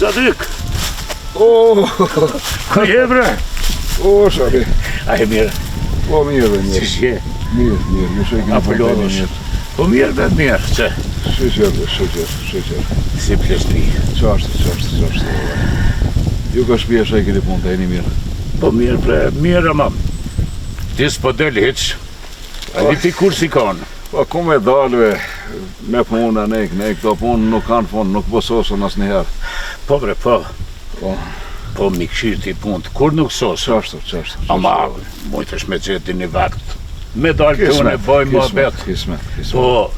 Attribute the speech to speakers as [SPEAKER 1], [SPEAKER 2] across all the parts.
[SPEAKER 1] Sadik!
[SPEAKER 2] Ku je bre?
[SPEAKER 1] Shari.
[SPEAKER 2] A e mirë?
[SPEAKER 1] Po mirë dhe mirë.
[SPEAKER 2] Si je?
[SPEAKER 1] Mirë, ju shë e keni
[SPEAKER 2] Apollonos. Po mirë dhe mirë, që?
[SPEAKER 1] Shëqer.
[SPEAKER 2] Si pleshtri.
[SPEAKER 1] Qashtë. Ju ka shpia shë e keni punë, të e një mirë.
[SPEAKER 2] Po mirë bre, mirë ama. Ti s'po del hiq. A di ti kur si kanë?
[SPEAKER 1] Po ku me dalve, me punë, ne këto punë nuk kanë fund, nuk pososën asë njëherë.
[SPEAKER 2] Po bre, po. Po mi këshirë ti punë, kur nuk sosë.
[SPEAKER 1] Qashtë.
[SPEAKER 2] Ama, mujtësh me gjeti një vakt. Me dalë të unë e boj më bet.
[SPEAKER 1] Kismet.
[SPEAKER 2] Po,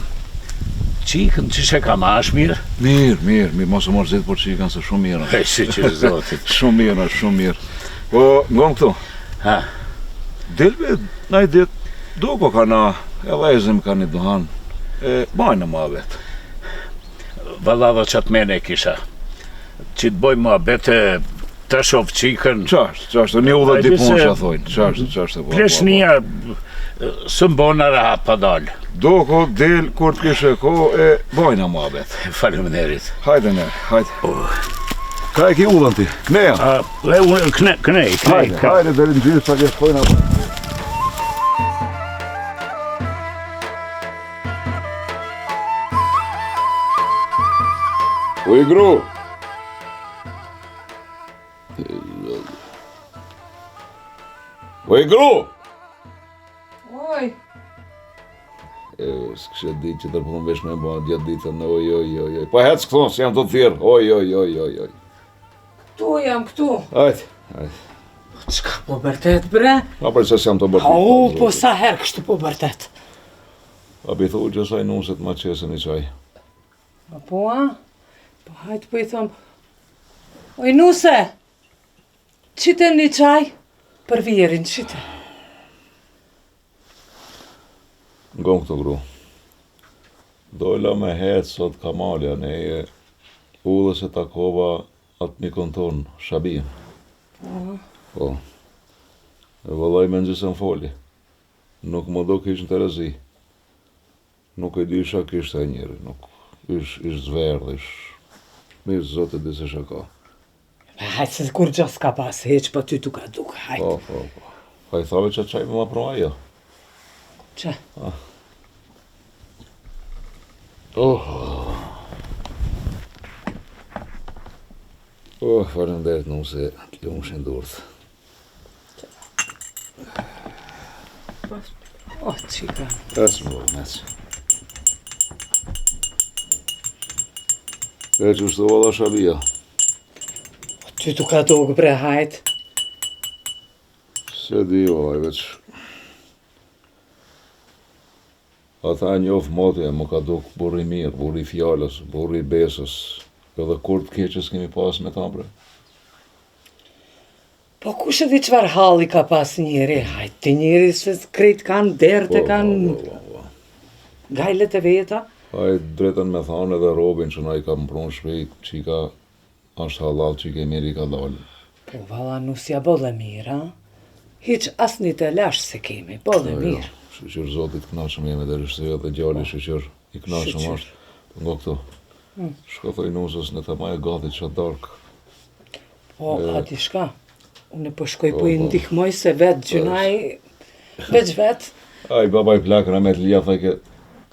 [SPEAKER 2] qikën që shë ka ma është mirë?
[SPEAKER 1] Mirë, mos e morë zitë për qikën se shumë mirë.
[SPEAKER 2] E si që zotit.
[SPEAKER 1] Shumë mirë. Po, ngonë këtu.
[SPEAKER 2] Ha?
[SPEAKER 1] Delve, na i ditë, duko ka na, e lezim ka një duhan, e bajnë ma vetë.
[SPEAKER 2] Valla dhe qatë mene kisha. Që të boj më abete të shofë qikën.
[SPEAKER 1] Qashtë, një u dhe dipun që a thojnë. Qashtë.
[SPEAKER 2] Pleshnia së mbona rahat pa dalë.
[SPEAKER 1] Doko, del, kur të kishe ko, e bajnë ma vetë.
[SPEAKER 2] Faleminderit.
[SPEAKER 1] Hajde. Ka e ki u dhe ti? Kneja?
[SPEAKER 2] Knej.
[SPEAKER 1] Hajde, dhe në gjithë sa ke shkojnë apo. Oj, gru!
[SPEAKER 3] Oj!
[SPEAKER 1] S'kështë ditë që tërpunë vesh me bëha gjatë ditën, oj. Pa hecë këto, se jam të thirë, oj.
[SPEAKER 3] Këtu jam, këtu.
[SPEAKER 1] Hajde.
[SPEAKER 3] Qka po bërtet, bre?
[SPEAKER 1] A për se jam të bërtet.
[SPEAKER 3] Po sa herë kështu po bërtet?
[SPEAKER 1] A bi thu që saj nuset ma qesën i qaj.
[SPEAKER 3] Po hajtë po i thom. Oj, nuse! Qite një qaj? Për vjerin, qite.
[SPEAKER 1] Ngon këto gru. Dojla me hetë sot kamalja, ne e udhës e takova atë një konton, Shabin. Po. E vëllaj me nëgjësën foli. Nuk më do kishë në të rezi. Nuk e disha kishtë e njëri, nuk ish zverdh, mirë zote di se shaka.
[SPEAKER 3] Hajtë se kur gjo s'ka pas, heq po ty tu ka duk, hajtë.
[SPEAKER 1] Po. Pa i thave që qaj me ma pro ajo.
[SPEAKER 3] Që?
[SPEAKER 1] Falenderit nuse, të lumë shindurët.
[SPEAKER 3] Qika.
[SPEAKER 1] Mes. E që shtu valla Shabia.
[SPEAKER 3] Ty tu ka duk, bre, hajtë.
[SPEAKER 1] Se di vaj, veç. Ata njof moti, më ka duk burri mirë, burri fjallës, burri besës, edhe kur të keqës kemi pas me ta, bre.
[SPEAKER 3] Po kush e di qëfar halli ka pas njeri, hajtë, të njeri se krejt kanë dertë, kanë gajlet e veta.
[SPEAKER 1] Hajtë drejten me thanë edhe robin që na i ka më prunë shpejt, që i ka ashtë halal që i ke mirë i ka dalë.
[SPEAKER 3] Po valla nusja bodhe mirë, ha? Hiq as një të lash se kemi, bodhe mirë.
[SPEAKER 1] Shqyqër zotit knashëm jemi dhe rishësia dhe gjalli shqyqër i knashëm ashtë. Nga këto, shkëthoj nusës në të maje gati që darkë.
[SPEAKER 3] Po, ati shka, unë po shkoj po i ndihmoj se vetë gjunaj, veç vetë.
[SPEAKER 1] Aj, baba i plakëra me të lija, thaj ke,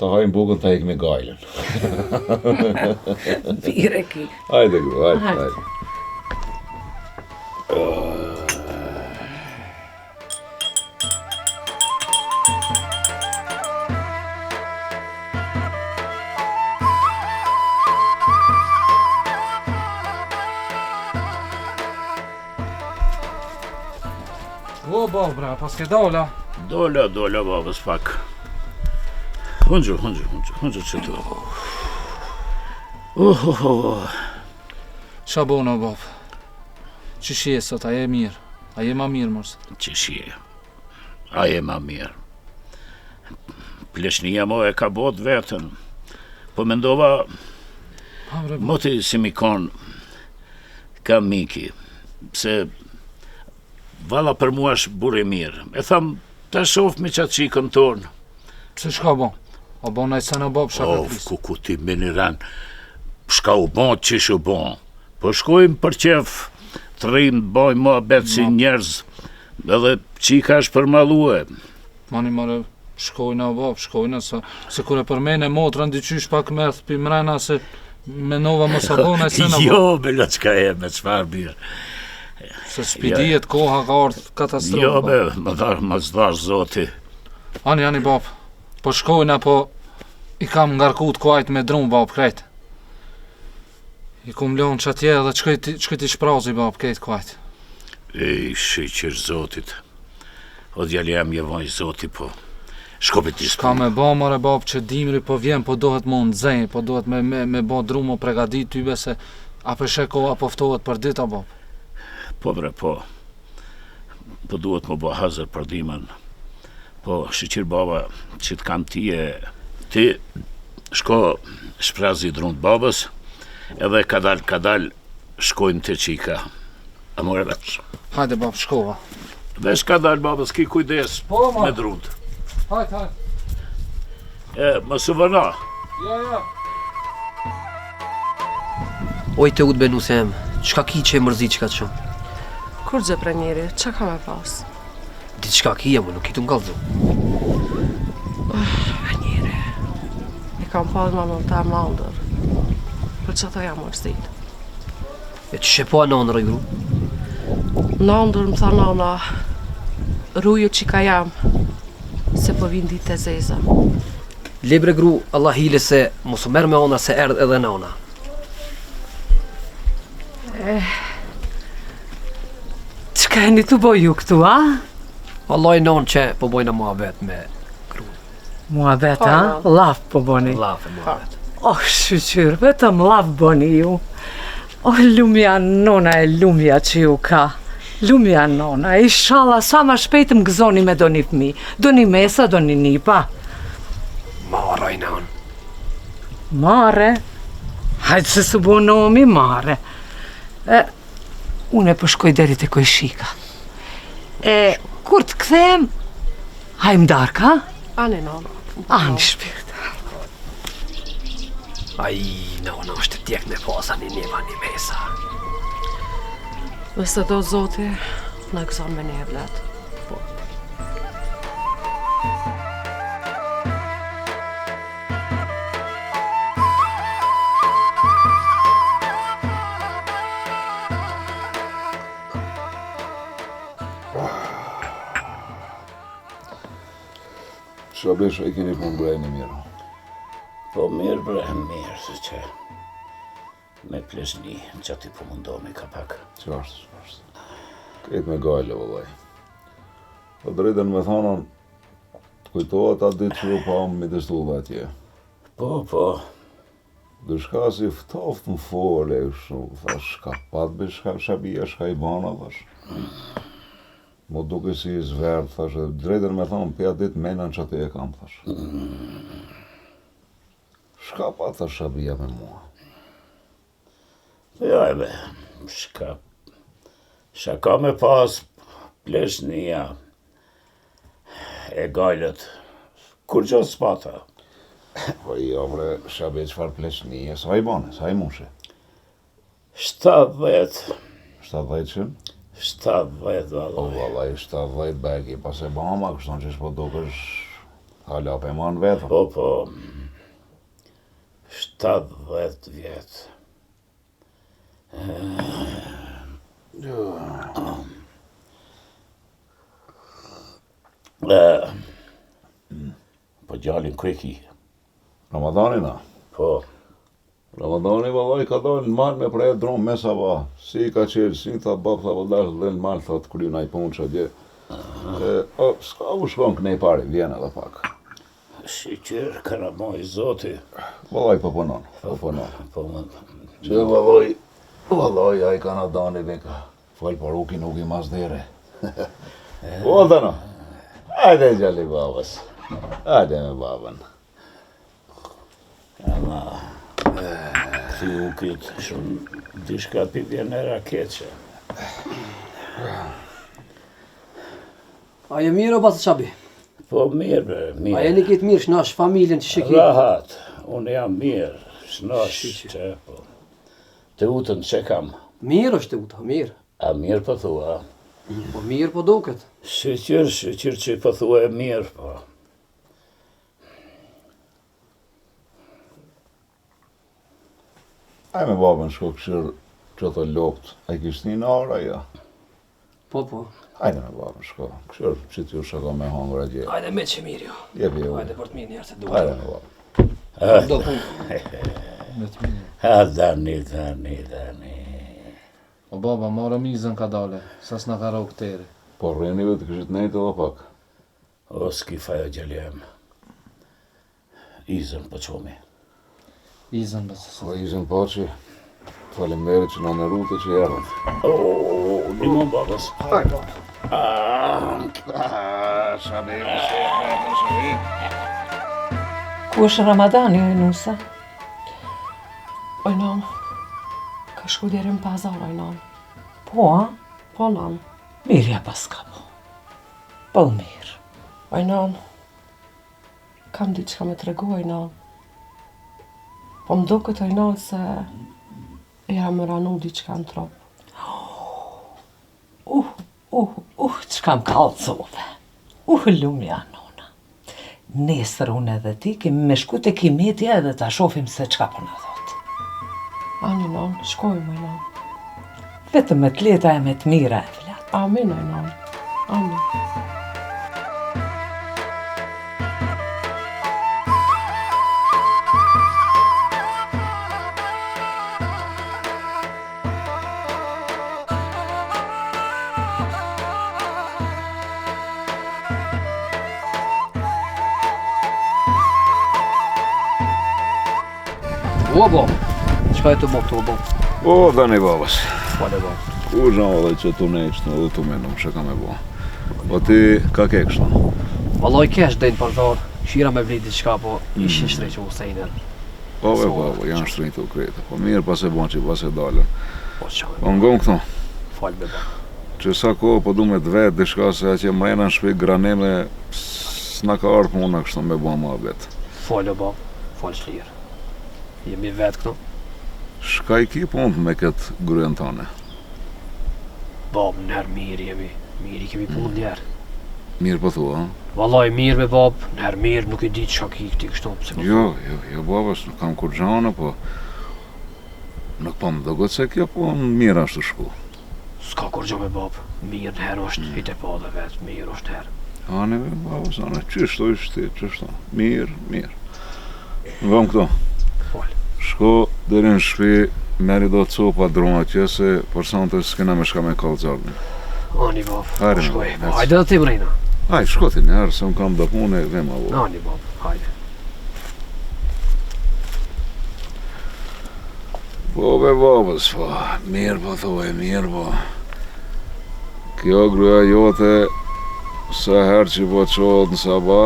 [SPEAKER 1] ta hajmë bukën ta ikë me gajlen.
[SPEAKER 3] Bire ki.
[SPEAKER 1] Hajde, gru, hajde.
[SPEAKER 4] O, bab, bra, pas ke dola?
[SPEAKER 2] Dola, babës pak. Hunxu që të.
[SPEAKER 4] Qa bona, bab? Që shje sot, a je mirë? A je ma mirë, mërës?
[SPEAKER 2] Që shje. A je ma mirë. Pleshnia mo e ka bot vetën. Po mendova, moti si mi konë, ka miki, se valla për mua është burri mirë. E tham, ta shof me qatë qikën tonë.
[SPEAKER 4] Pse shka bon? O bon najtë sa në bab shaka
[SPEAKER 2] Ku ti miniran, shka u bon, qish u bon. Po shkojmë për qef, të rrimë, bojmë mohabet si njerëz, edhe qika është përmalue.
[SPEAKER 4] Mani more, shkojna bab, shkojna, se kur e përmene motrën dyqysh pak mërth pi mrena se menova mos abona e sena.
[SPEAKER 2] Jo, me lo qka e, me qfar mirë.
[SPEAKER 4] Se spidijet koha ka ardhë katastrofë.
[SPEAKER 2] Jo, më zdash zoti.
[SPEAKER 4] Ani bab, po shkojna, po i kam ngarkut kuajt me drum bab krejt. I kum lon që atje dhe qëkaj ti shprazi bab krejt kuajt.
[SPEAKER 2] Ej, shiqër zotit. O djali jam je vaj zoti, po shkopit ti
[SPEAKER 4] Ka me ba more bab që dimri po vjen, po dohet më nëzëj, po dohet me ba drum o pregadit tybe se a përshe koha poftohet për dita bab.
[SPEAKER 2] Po bre, po duhet më bo hazër për dimën. Po, shiqir baba, që të kam ti shko shprazi drunë babës, edhe kadal shkojnë të qika. A more vesh.
[SPEAKER 4] Hajde bab, shkova.
[SPEAKER 2] Vesh kadal babës, ki kujdes
[SPEAKER 4] Po, ma.
[SPEAKER 2] me drunë.
[SPEAKER 4] Hajde.
[SPEAKER 2] Më së vëna.
[SPEAKER 4] Ja.
[SPEAKER 5] Oj të utë benu se em, qka ki që e mërzi qka të shumë?
[SPEAKER 6] Kur gjë pre njeri, që ka me pas?
[SPEAKER 5] Ditë qka ki e më nuk i të ngallëzu.
[SPEAKER 6] Njeri, i kam pas ma në ta më ndër. Për që të jam mërzit.
[SPEAKER 5] E që shepo a nanë rëjru?
[SPEAKER 6] Në ndër më tha nana, rruju që ka jam, se po vinë ditë e zeza.
[SPEAKER 5] Lebre gru, Allah hile se mos u merë me ona se erdh edhe në ona.
[SPEAKER 3] Qka e një të boju këtu, a?
[SPEAKER 5] Allah i nanë që po bojna muhabet me
[SPEAKER 3] Mua vet, a? Laf po boni.
[SPEAKER 5] lafe muhabet.
[SPEAKER 3] Oh, shqyqyr, vetëm laf boni ju. Oh, lumja nona e lumja që ju ka. Lumja nona, inshallah sa ma shpejt më gëzoni me do një fmi. Do një mesa, do një nipa.
[SPEAKER 5] Maraj nanë.
[SPEAKER 3] Mare. Hajtë se së bo nomi, mare. Une po shkoj deri te koj shika. Kur të kthem, hajmë darka,
[SPEAKER 6] Ani nana.
[SPEAKER 3] Ani shpirt.
[SPEAKER 5] Ai, nanë është të tjek me pasa një njeva një mesa.
[SPEAKER 6] Nëse do zoti, në gëzon me një vlet.
[SPEAKER 1] Shabesha i keni punë brejnë mirë.
[SPEAKER 2] Po mirë bre, mirë, se që me plesni që ti po mundomi ka pak.
[SPEAKER 1] Qartë. Këtë me gajle, vëllaj. Po drejten me thonën, të kujtohet atë ditë që u pa më midis tuve atje.
[SPEAKER 2] Po.
[SPEAKER 1] Dëshka si ftoft më fole, thash, ka pat be shabia, shka i bana, thash. Mo duke si i zverë, thash, edhe drejten me thonë, pja ditë menën që atë e kam, thash. Shka pat, thash, shabia me mua.
[SPEAKER 2] Jo, ebe, shka me pas plesnia e gajlet, kur që s'pata?
[SPEAKER 1] Po jo, bre, shabe qëfar plesnije, sa i bane, sa i mushe.
[SPEAKER 2] 70
[SPEAKER 1] qënë?
[SPEAKER 2] 70
[SPEAKER 1] O, vallaj, 70 begi, pas e bama, kështon që shpo dukesh hala pe ma në vetëm.
[SPEAKER 2] Po, 70 vjetë. Po gjallin kreki.
[SPEAKER 1] Ramadani na?
[SPEAKER 2] Po,
[SPEAKER 1] Ramadani vallaj ka dalë në malë me prejë dronë me sava. Si ka qelë, si tha bab, tha vëllash dhe në malë, tha të kryu na i punë që dje. S'ka u shkon kënej pari, vjen edhe pak.
[SPEAKER 2] shiqer, karamoj, zoti.
[SPEAKER 1] Vallaj po punon, po punon.
[SPEAKER 2] Po,
[SPEAKER 1] Që vallaj, a i Kanadani veka. Falë paruki nuk i mas dhere. O, dhe no. Hajde gjalli babës. Hajde me babën.
[SPEAKER 2] si u kitë shumë, dishka pi vjen e rakeqe.
[SPEAKER 5] A je mirë o basë qabi?
[SPEAKER 2] Po mirë, bre,
[SPEAKER 5] A
[SPEAKER 2] mirë.
[SPEAKER 5] jeni kitë mirë, shnash, familjen që shiki?
[SPEAKER 2] Rahat, unë jam mirë, shnosh që, po. Të utën që kam?
[SPEAKER 5] Mirë është uta, mirë.
[SPEAKER 2] A mirë po thua?
[SPEAKER 5] Po mirë po duket.
[SPEAKER 2] Shqyr që po thua e mirë, po.
[SPEAKER 1] Aj me babën shko këshir që të lopt, a i kishtë një nara, ja.
[SPEAKER 5] Po.
[SPEAKER 1] Hajde me babën shko, këshir që t'ju shako me hangër a gje.
[SPEAKER 5] Hajde me që mirë jo.
[SPEAKER 1] Jepi e u.
[SPEAKER 5] Hajde për të mirë njerë se
[SPEAKER 1] Hajde
[SPEAKER 5] duket.
[SPEAKER 1] me babën.
[SPEAKER 5] Do punë.
[SPEAKER 4] Me të mirë.
[SPEAKER 2] Dani.
[SPEAKER 4] O baba, marë mizën ka dale, sa s'na ka rau këteri.
[SPEAKER 1] Po rrenive të këshit nejtë edhe pak.
[SPEAKER 2] O s'ki faja gjeljem. Izën po qomi.
[SPEAKER 4] Izën bësë.
[SPEAKER 1] Po izin po që faleminderit që na në rute që jarën.
[SPEAKER 2] Një mon babës.
[SPEAKER 5] Hajde.
[SPEAKER 3] Ku është Ramadani, oj Nusa?
[SPEAKER 6] Oj, nan, ka shku deri në pazar, oj, nan.
[SPEAKER 3] Po, a?
[SPEAKER 6] Po, nan.
[SPEAKER 3] Mirja pas ka po. Po mirë.
[SPEAKER 6] Oj, nan, kam diçka me tregu, oj, nan. Po më duket, oj, nan, se jam më ranu diçka në trop.
[SPEAKER 3] Çka më kallëzove. Lumja nona. Nesër unë edhe ti kemi me shku te kimetja edhe ta shofim se çka po na thot.
[SPEAKER 6] Ani, nan, shkojmë, oj, nan.
[SPEAKER 3] Vetëm me t'leta e me t'mira e vlat.
[SPEAKER 6] Amin, oj, nan. Amin.
[SPEAKER 5] O, bo. Qka e të bo këtu, bo?
[SPEAKER 1] O, Dani babës.
[SPEAKER 5] Fale, bo.
[SPEAKER 1] Ku zhano dhe që tu nejqë në dhe tu menum që ka me bo. Po ti ka ke kështu?
[SPEAKER 5] Vallaj kesh dejnë pazar. Shira me vlit diçka, po ishin shtreqë u sejner.
[SPEAKER 1] Po janë shtrinjë të krete. Po mirë pas e bon që pas e dalën.
[SPEAKER 5] Po qa me
[SPEAKER 1] Po ngon këtu,
[SPEAKER 5] Fal me bo.
[SPEAKER 1] që sa kohë po du me të vetë diçka se që mrena në shpi graneme s'na ka ardhë puna kështu me bo ma vetë.
[SPEAKER 5] Fal, bo. Fal shlirë. Jemi vetë këtu.
[SPEAKER 1] Shka i ki punë me këtë gryen tane?
[SPEAKER 5] Bab, nërë mirë jemi. Mirë i kemi punë njerë.
[SPEAKER 1] Mirë po thua, ha?
[SPEAKER 5] Vallaj mirë me bab, nërë mirë nuk i di çka ki këti kështu. Pse po
[SPEAKER 1] Jo, babas, nuk kam kur gjane, po nuk po më dogot se kjo punë mirë ashtu shku.
[SPEAKER 5] s'ka kur gjo me bab. Mirë nërë është hite pa dhe vetë. Mirë është herë.
[SPEAKER 1] Ane, babas, ane, qështu ishte, qështu. Mirë. Vëm këto.
[SPEAKER 5] Fal.
[SPEAKER 1] Shko deri në shtëpi, meri do të copa drona që se për sante s'kena me shka me kallëzarni.
[SPEAKER 5] Ani bab.
[SPEAKER 1] Hajde,
[SPEAKER 5] Shkoj.
[SPEAKER 1] ec.
[SPEAKER 5] Hajde dhe ti mrejna.
[SPEAKER 1] Hajde, shko ti njerë, se më kam da punë e vema vo.
[SPEAKER 5] Ani bab. Hajde.
[SPEAKER 1] Po be babës, po, mirë po thoj, mirë po. Kjo gruja jote, sa herë që po qohet në saba,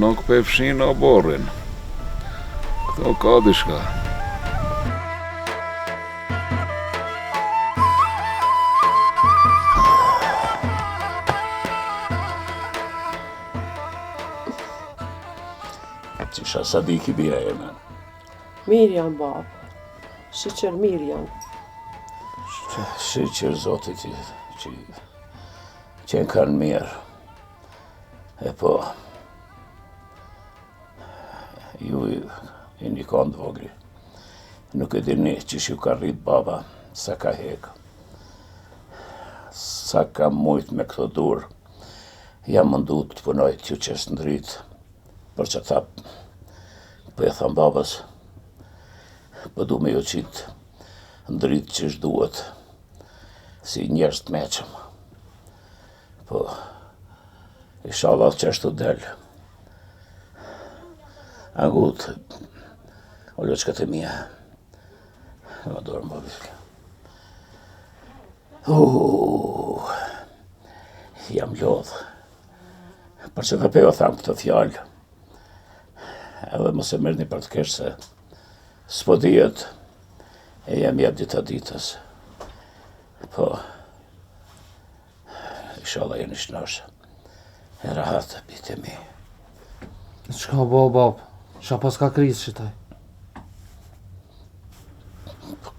[SPEAKER 1] nuk pe fshin o borrin. Këto ka dishka.
[SPEAKER 2] Qisha sa di ki bia e me.
[SPEAKER 6] Mirë janë, bab. Shiqer mirë janë.
[SPEAKER 2] Shqyr zotit që qenë kanë mirë. E po, ju i një kondë vogri. Nuk e dini që ju ka rrit baba, sa ka hekë. Sa ka mujt me këto dur, jam mundu të punoj t'ju qes në dritë. Për që tha, po e tham babas, po du me ju qitë në dritë që shduhet, si njerës të meqëm. Po, inshallah që ashtu del. Angut, o loqkat e mija. Në dorë më bëjtë. Jam lodhë. Për që të pejo tham këtë fjallë. Edhe mos e mërni për të kesh se s'po dijet e jam jep dita ditës. Po, inshallah jeni shnosh. E rahat, bite mi.
[SPEAKER 4] Qka bo, bab? Qa pas ka krizë që taj?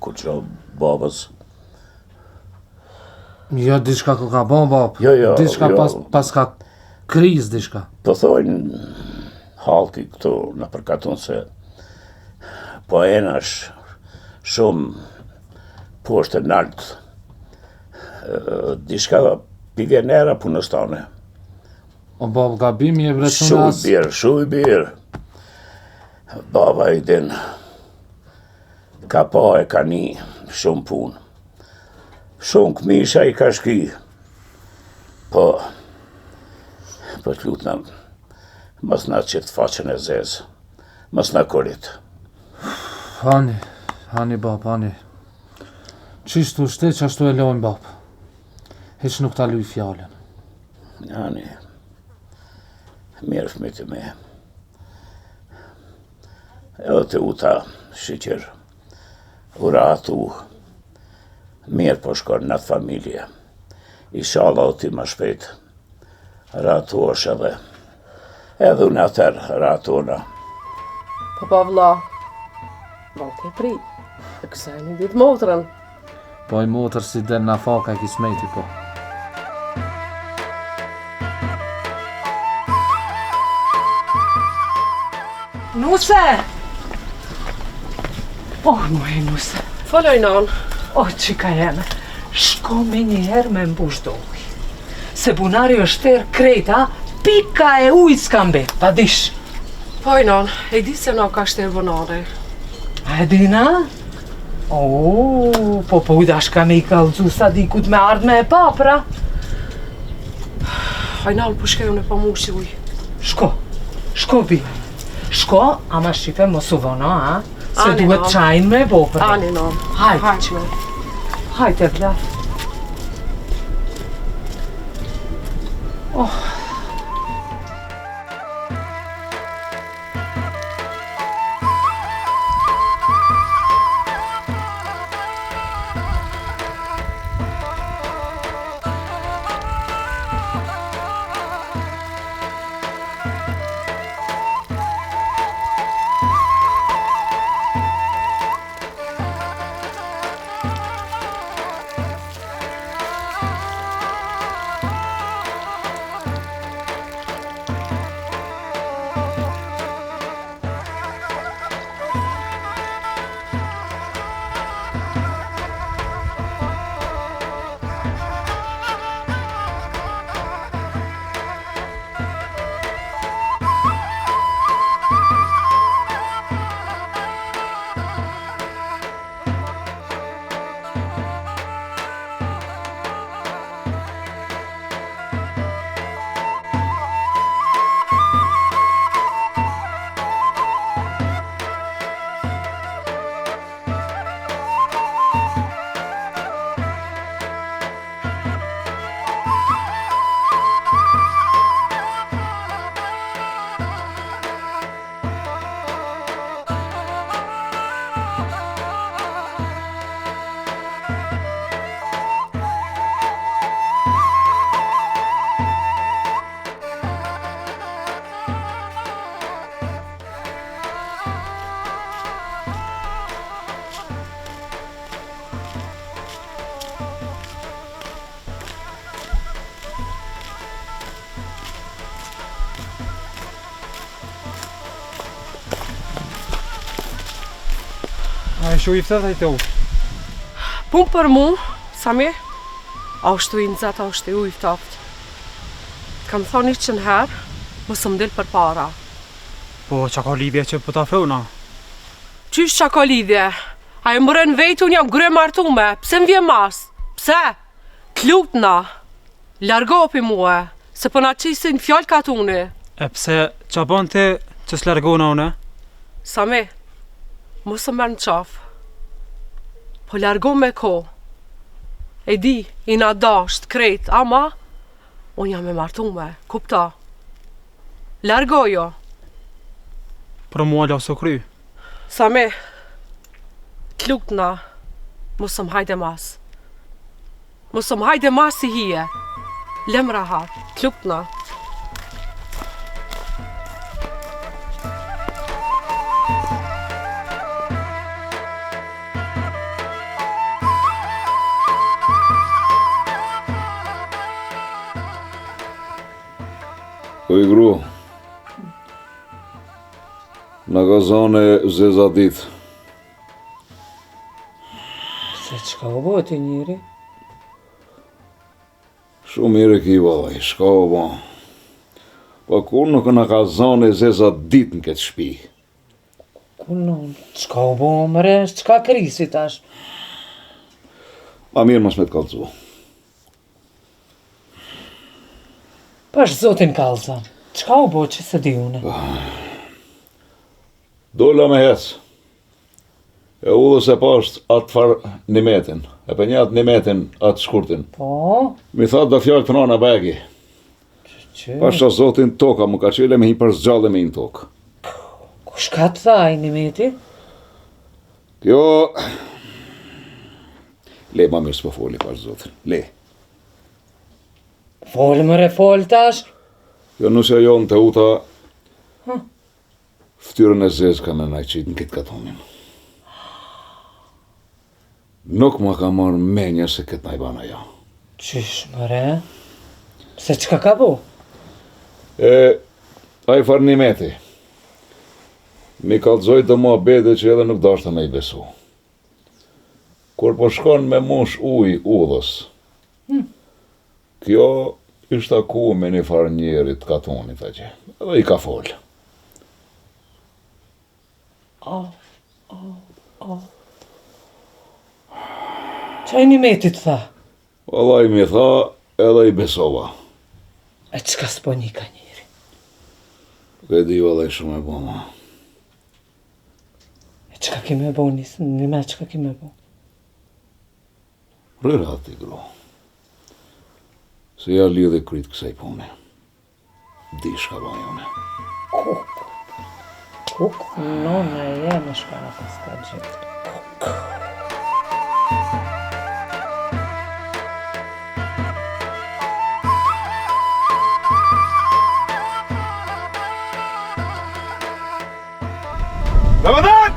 [SPEAKER 2] Kur gjo babës.
[SPEAKER 4] Jo, diçka ku ka bon, bab.
[SPEAKER 2] Jo,
[SPEAKER 4] Diçka pas ka kriz, diçka.
[SPEAKER 2] Po thojnë halki këtu në përkatun se po enash shumë poshtë nalt. Diçka pivjenera punëstane.
[SPEAKER 4] O bab, gabimi e vretun as...
[SPEAKER 2] Shumë i birë. Baba i din, ka pa e ka një shumë punë. Shumë këmisha i ka shki. Po të lutna, mos na qëtë faqen e zezë. Mos na korit.
[SPEAKER 4] Hani bab, hani. Qishtu shtet që ashtu e lojnë bab. Heq nuk ta luj fjallën.
[SPEAKER 2] Hani, mirë fmiti me. Edhe të uta shqyqër, uratu, mirë po shkon në atë familje. Inshallah o ti ma shpejt, ratu është edhe unë atër ratona.
[SPEAKER 6] Po vlla, ke pri, e kësa e një ditë motrën.
[SPEAKER 4] Po i motër si den na faka e kismeti po.
[SPEAKER 3] Nuse! Moj Nuse.
[SPEAKER 6] Faloj nan.
[SPEAKER 3] Qika jeme, shko me njëherë me mbush doki. Se bunari është terë krejta, pika e ujtë s'ka mbet, pa dish.
[SPEAKER 6] Po nan, e di se na ka shterë bunari.
[SPEAKER 3] A e dina? Po ujdash ka me i kalëzu sa dikut me ardhme e papra.
[SPEAKER 6] Hajnal, po shkaju në pamushi uj.
[SPEAKER 3] Shko bi. Shko, ama shqipe mos u vono, a? Se
[SPEAKER 6] Ani,
[SPEAKER 3] duhet
[SPEAKER 6] no.
[SPEAKER 3] qajnë me bo për.
[SPEAKER 6] Ani nan.
[SPEAKER 3] Hajde. Hajde, vla.
[SPEAKER 7] A e shu i fëtë dhe u?
[SPEAKER 6] Pun për mu, Sami, a është i nëzat, a është i u i fëtaft. Kam thoni që nëherë, mësë më del për para.
[SPEAKER 7] Po, që ka lidhje që për ta fruna?
[SPEAKER 6] Qysh që ka lidhje? A e mërën vetë unë jam gre martume, pse më vje mas? Pse? Klutna, largopi muë, se për na qisin fjallë katuni.
[SPEAKER 7] E pse që bon ti që s'largona une?
[SPEAKER 6] Sami, mësë mërë në qafë. Po largo me ko. E di, i na dasht, krejt, ama unë jam e martume, kupta. Largo jo.
[SPEAKER 7] Për mua la së kry.
[SPEAKER 6] Sami, klutna, mësë më hajde mas. Mësë më hajde mas si hije. Lem rahat, klutna.
[SPEAKER 1] zone zeza ditë.
[SPEAKER 3] Se çka u bë ti njëri?
[SPEAKER 1] Shumë mirë ki vallaj, shka o ba. Po kur nuk në ka zone zeza ditë në këtë shpi.
[SPEAKER 3] Kunon, çka u bë mëre, çka krisi tash?
[SPEAKER 1] Ma mirë mos me të kalcu.
[SPEAKER 3] Pash zotin kalza, çka u bë që se di une?
[SPEAKER 1] Dolla me hec. E ullës e pasht atë farë nimetin. E për një atë nimetin atë shkurtin.
[SPEAKER 3] Po,
[SPEAKER 1] Mi tha do fjallë të nana begi.
[SPEAKER 3] që?
[SPEAKER 1] Pasha zotin toka mu ka qile me hi për zgjalle me hi në tokë.
[SPEAKER 3] Kush ka të thaj një meti?
[SPEAKER 1] Kjo... Le, ma mirë s'po foli pash zotin. Le.
[SPEAKER 3] Fol mëre, fol tash.
[SPEAKER 1] Jo nusja jo në të uta... Ftyrën e zezë ka me najqit në kitë katonin. Nuk ma ka marrë menja se këtë najbana ja.
[SPEAKER 3] Qysh mëre? Se çka ka bu?
[SPEAKER 1] E, a i farë një meti. Mi kalzoj të mua bede që edhe nuk dashta me i besu. Kur po shkon me mush uj udhës, kjo ishte aku me një farë njerit katonit aqe. Edhe i ka folë.
[SPEAKER 3] Qaj një meti të tha?
[SPEAKER 1] Valla i mi tha edhe i besova.
[SPEAKER 3] E çka s'po një ka njëri?
[SPEAKER 1] Ke di valla i shumë e boma.
[SPEAKER 3] E çka ki me bo një me çka ki me bo?
[SPEAKER 1] Rërati, gro. Se ja lidhe kryt kësaj pune. Di shka bajone.
[SPEAKER 3] Kuk, nona e jeme shka në paska gjithë.
[SPEAKER 1] Ramadan!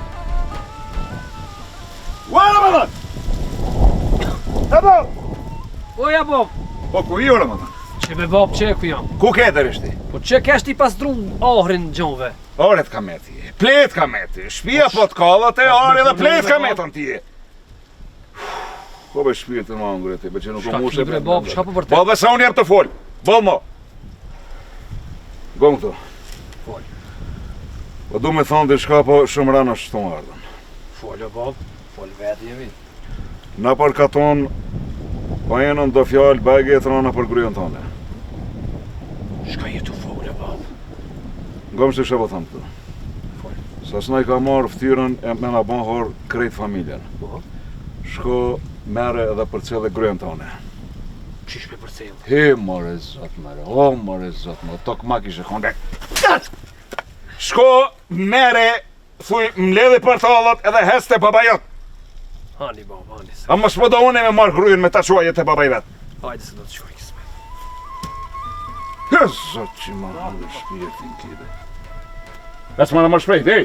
[SPEAKER 1] Ua Ramadan! Ramadan!
[SPEAKER 5] O ja bab,
[SPEAKER 1] Po ku jo Ramadan?
[SPEAKER 5] që me bab që e ku jam.
[SPEAKER 1] Ku ketër ishti?
[SPEAKER 5] Po që kesh ti pas drum ahrin gjonve?
[SPEAKER 1] Oret ka meti, plet ka meti, shpia po t'kallat e ari dhe plet ka meton ti. Po be shpirë të mangre ti, be që nuk
[SPEAKER 5] Shka
[SPEAKER 1] u mushe
[SPEAKER 5] ki bre bab, shka po vërtet?
[SPEAKER 1] Bab dhe sa unë jep të fol, bol mo. Gom këtu.
[SPEAKER 5] Fol.
[SPEAKER 1] Po du me thonë dhe shka po shumë rana shton ardhen.
[SPEAKER 5] Fol o bab, fol vetë jemi.
[SPEAKER 1] Na për katon, po jenën do fjallë bagi e të rana për gryën tone.
[SPEAKER 5] Shka jetu fol o bab?
[SPEAKER 1] Gom që shë po thamë këtu. Sa s'na i ka marrë ftyrën e me na ban harë krejt familjen.
[SPEAKER 5] Po?
[SPEAKER 1] Shko mere edhe për cilë gryën tone.
[SPEAKER 5] Qish me përcel?
[SPEAKER 1] He, more zot, mere, o, more zot, më tok ma kishe konde. Shko mere, thuj, mledhi për tallat edhe heste babajot.
[SPEAKER 5] Hani bab, hani se.
[SPEAKER 1] A mos po do une me marrë gryën me ta quajet e babaj vet.
[SPEAKER 5] Hajde se do të qoj kisme.
[SPEAKER 1] He, zot që ma në shpirtin kide. Lecë ma në më shpejt, ej!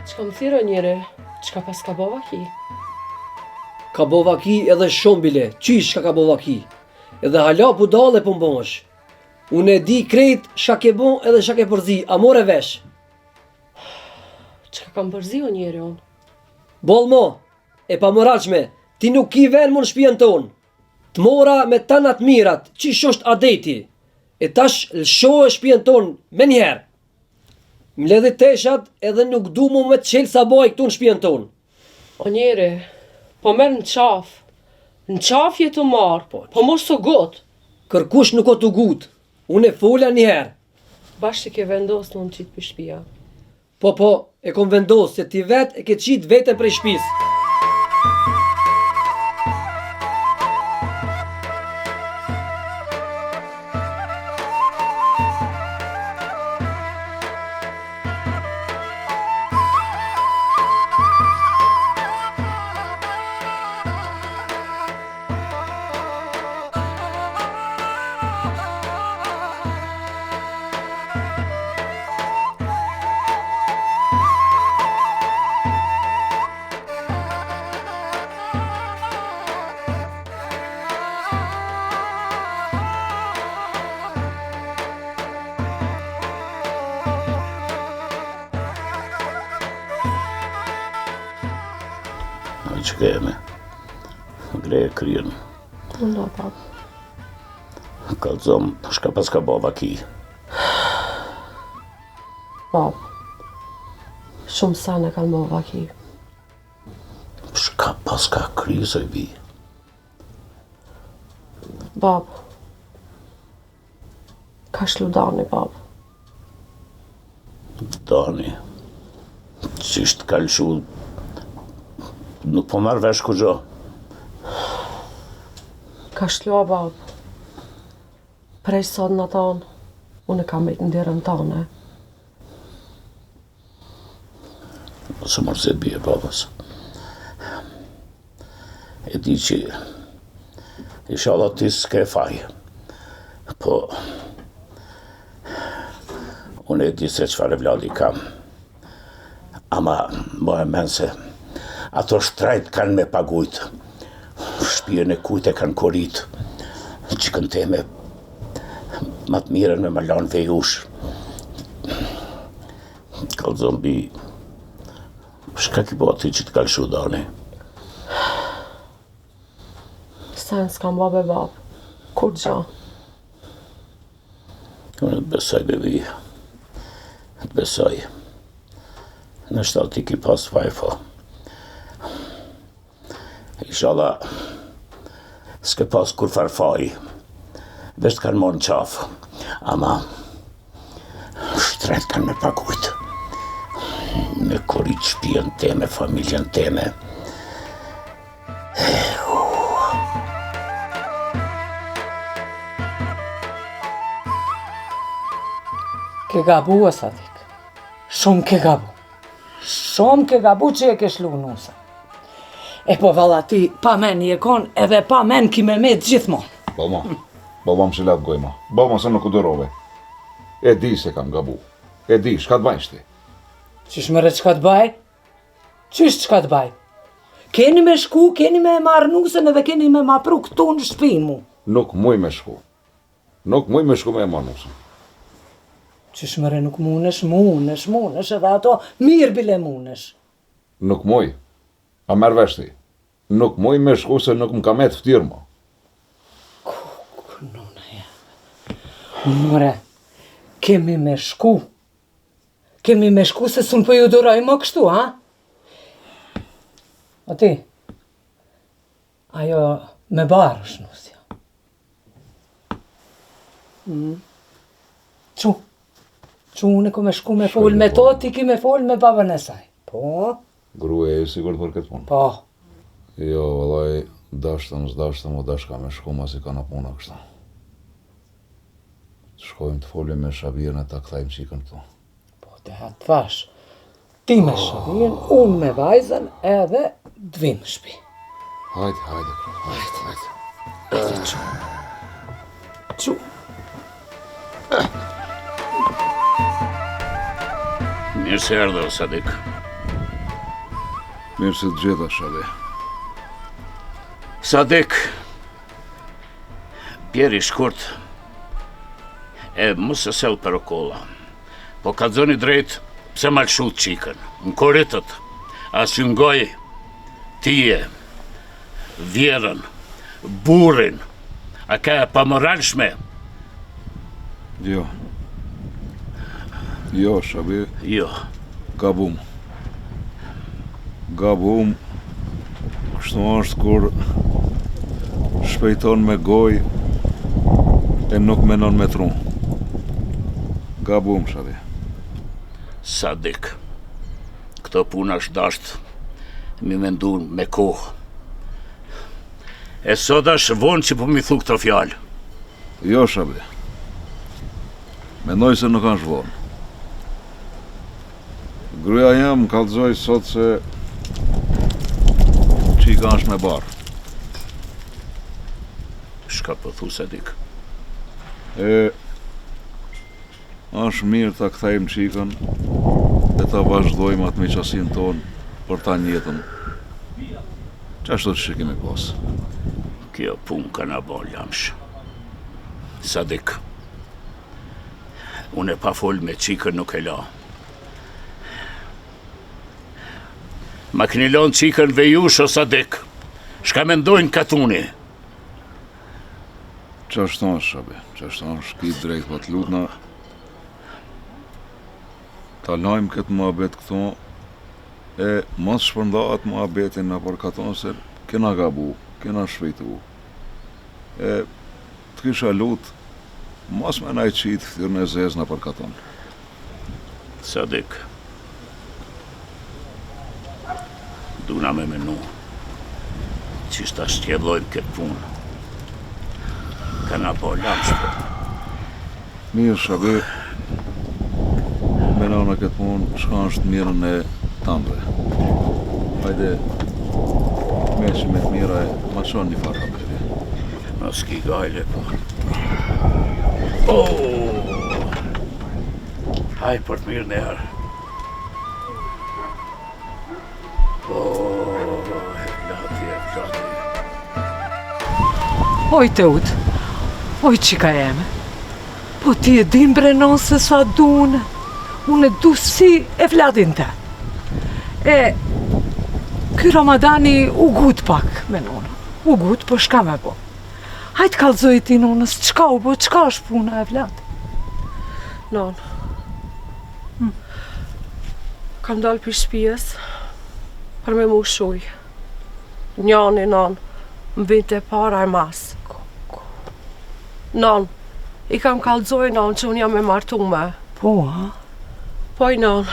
[SPEAKER 6] Çka më thiro njëre, çka pas ka bova ki?
[SPEAKER 5] Ka bova ki edhe shumë bile, qish ka bova ki? Edhe hala pu dale pu mbosh. Unë e di krejt shka ke bon edhe shka ke përzi, a more vesh.
[SPEAKER 6] Çka kam përzi o njëre unë?
[SPEAKER 5] Bol mo, e pa moralshme, ti nuk ki ven më në shpijen ton. Të mora me tanat mirat, qish është adeti. E tash lësho e shpijen ton me njerë. Mledhe teshat edhe nuk du mu me të qelë sa boj këtu në shpijen ton.
[SPEAKER 6] O njëre, po merë në qaf. Në qaf jetu marë, po mos të gotë.
[SPEAKER 5] Kërkush nuk o të gut, unë e fola njëherë.
[SPEAKER 6] Bashkë që ke vendosë në qitë për shpia.
[SPEAKER 5] Po, e kom vendosë se ti vetë e ke qitë vetën prej shpisë.
[SPEAKER 2] që keme. Greje kryen.
[SPEAKER 6] Ulla, bab.
[SPEAKER 2] Kalzom, shka pas ka bova ki.
[SPEAKER 6] Bab. Shumë sene kanë mova ki.
[SPEAKER 2] Shka pas ka krizë i bi.
[SPEAKER 6] Bab. Ka shlu Dani, bab.
[SPEAKER 2] Dani, qisht ka lëshu, nuk po marrë vesh ku gjo.
[SPEAKER 6] Ka shlua, bab. Prej sot në tonë, unë kam e të ndirën tonë.
[SPEAKER 2] Së mërzit bje, babës. E di që inshallah ti s'ke faj. Po, unë e di se qëfar e vladi kam. Ama, më e men se ato shtrajt kanë me pagujt. Shpijën e kujt e kanë korit. Që kënteme ma të mirën me më lanë vejush. Kalzon bi, shka ki po ati që të kalëshu Dani?
[SPEAKER 6] Sen s'kam babe, bab. Kur gja?
[SPEAKER 2] Unë të besoj, bebi. Të besoj. Në shtalë ti ki pas fajfo. Inshallah, s'ke pas kur farfaj. Vesh të kanë morë në qafë. Ama, shtret kanë me pakujt. Me korit shpijen teme, familjen teme.
[SPEAKER 3] Ke gabu, o Sadik. Shumë ke gabu. Shumë ke gabu që e ke shlu nusa. E po valla ti, pa men i e kon, edhe pa men ki me gjithmonë.
[SPEAKER 1] Baba më shilat gojma. Baba se nuk u dërove. E di se kam gabu. E di, shka të bajsh ti?
[SPEAKER 3] Qish mëre qka të baj? Qish qka të baj? Keni me shku, keni me marrë nusën edhe keni me ma pru këtu në shpinë mu.
[SPEAKER 1] Nuk muj me shku. Nuk muj me shku me e marrë nusën.
[SPEAKER 3] Qish mëre nuk munesh edhe ato mirë bile munesh.
[SPEAKER 1] Nuk muj. A merë vesh ti. Nuk muj me shku se nuk më ka me të ftyrë mo.
[SPEAKER 3] Mëre, kemi me shku. Kemi me shku se s'unë po ju duroj më kështu, ha? O ti, ajo me barë është nusja. Qu unë ko me shku me fol me to, ti ki me fol me babën e saj. Po?
[SPEAKER 1] Gruje e sigur për këtë punë.
[SPEAKER 3] Po.
[SPEAKER 1] Jo, vëllaj, dashtëm, s'dashtëm, o dashka me shku ma si ka në puna kështu. Shkojmë të folim me Shabirën e ta këthajmë qikën këtu.
[SPEAKER 3] Po, te hatë fash. Ti me Shabirën, unë me vajzën edhe d'vim në shpi.
[SPEAKER 1] Hajde, hajde.
[SPEAKER 3] Hajde, Qu.
[SPEAKER 2] Mirë se erdhe, o Sadik.
[SPEAKER 1] Mirë se të gjitha, Shabi.
[SPEAKER 2] Sadik, bjeri shkurt, e mësë sel për o kolla. Po ka zoni drejt, pse ma lëshut qikën. Në koritët, as ju ngoj, tije, vjerën, burin, a ka e pamoralshme?
[SPEAKER 1] Jo. Jo, Shabi.
[SPEAKER 2] Jo.
[SPEAKER 1] Gabum. Gabum. Kështu është kur shpejton me goj e nuk menon me tru. Gabum, Shabi.
[SPEAKER 2] Sadik, këto puna është dasht, mi mendu me kohë. E sot është vonë që po mi thu këto fjallë.
[SPEAKER 1] Jo, Shabi. Mendoj se nuk është vonë. Gruja jam më kallëzoj sot se qika është me barë.
[SPEAKER 2] Shka po thu, Sadik?
[SPEAKER 1] Është mirë ta kthejmë qikën dhe ta vazhdojmë atë miqësinë tonë për ta njëtën. Qashtu që kemi pas.
[SPEAKER 2] Kjo punë ka na bon lamsh. Sadik, unë e pa fol me qikën nuk e la. Ma keni lonë qikën vejush o Sadik. Shka mendojnë katuni?
[SPEAKER 1] Qashton, Shabi, qashton, shkit drejt më të lutna. Ta lajmë këtë muhabet këtu, e mos shpërndahet muhabetin në përkaton se kena gabu, kena shpejtu. E të kisha lut, mos me naj qitë ftyrën e zez në përkaton.
[SPEAKER 2] Sadik, duna me menu, që shta shtjedhojmë këtë punë. Kana po lamshpe.
[SPEAKER 1] Mirë, Shabi, mena në këtë punë, shka është mirën e tamve. Hajde, me që me të mira e ma qonë një farë haberi.
[SPEAKER 2] Mos ki gajle, po. Haj për të mirë në herë. Evladi.
[SPEAKER 3] Oj, Teut, oj, qika jeme. Po ti e din brenon se sa dune. Unë e du si evladin te. E, ky Ramadani u gut pak me nona. U gut, po shka me bo. Hajtë kalzoj ti nonës, qka u bo, qka është puna evlad?
[SPEAKER 6] Non. Kam dalë për shpijes për me mu shuj. Njani, non, më vinte para e mas. Non, i kam kalzoj, non, që unë jam e martume.
[SPEAKER 3] Po, ha?
[SPEAKER 6] Po, non,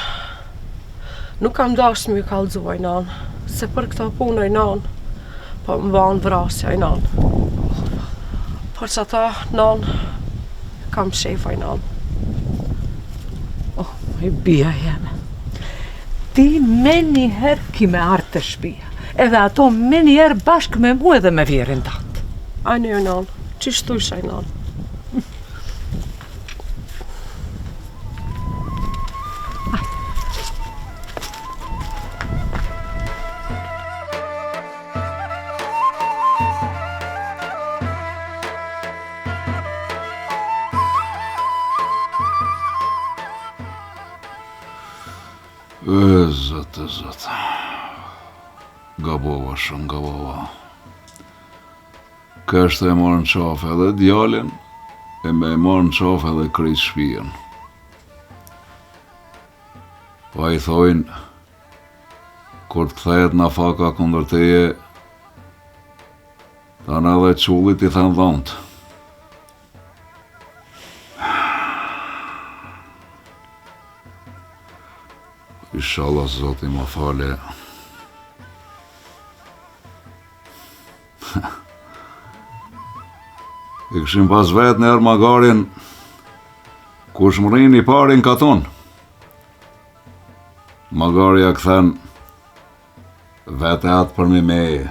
[SPEAKER 6] nuk kam dash më i kalzoj, non, se për këto punoj, non, po më vanë vrasja, non. Por që ata, non, kam shefaj, non.
[SPEAKER 3] Oh, i bia jeme. Ti me njëherë ki me artë të shpia, edhe ato me njëherë bashkë me mu edhe me vjerin tatë.
[SPEAKER 6] A një, non, që shtu shaj, non.
[SPEAKER 1] Zot. Gabova, shumë gabova. Kështë e morën qafë edhe djalin, e me e morën qafë edhe kryt shpijen. Pa i thojnë, kur të kthehet në faka kundër teje, tanë edhe qullit i thënë dhontë. Inshallah, Zoti më fale. I këshim pas vetë në erë magarin, kush më rini parin katon. Magarja këthen, vete atë për mi meje.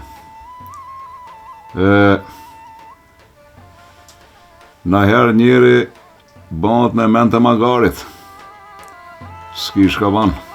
[SPEAKER 1] Na herë njeri, bëhet me mente magarit. S'ki shka banë.